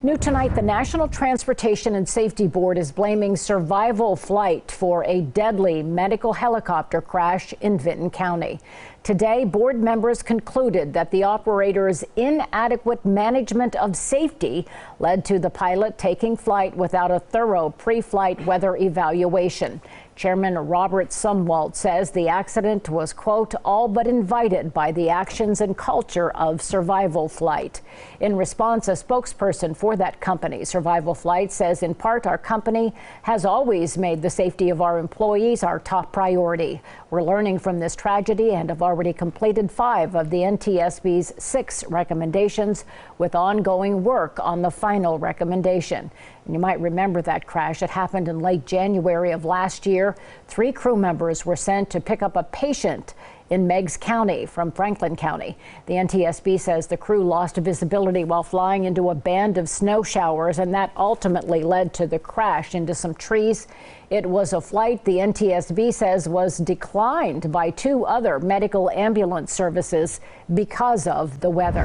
New tonight, the National Transportation and Safety Board is blaming Survival Flight for a deadly medical helicopter crash in Vinton County. Today, board members concluded that the operator's inadequate management of safety led to the pilot taking flight without a thorough pre-flight weather evaluation. Chairman Robert Sumwalt says the accident was, quote, all but invited by the actions and culture of Survival Flight. In response, a spokesperson for that company, Survival Flight, says in part our company has always made the safety of our employees our top priority. We're learning from this tragedy and have already completed 5 of the NTSB's 6 recommendations, with ongoing work on the final recommendation. And you might remember that crash. It happened in late January of last year. 3 crew members were sent to pick up a patient in Meigs County from Franklin County. The NTSB says the crew lost visibility while flying into a band of snow showers, and that ultimately led to the crash into some trees. It was a flight the NTSB says was declined by 2 other medical ambulance services because of the weather.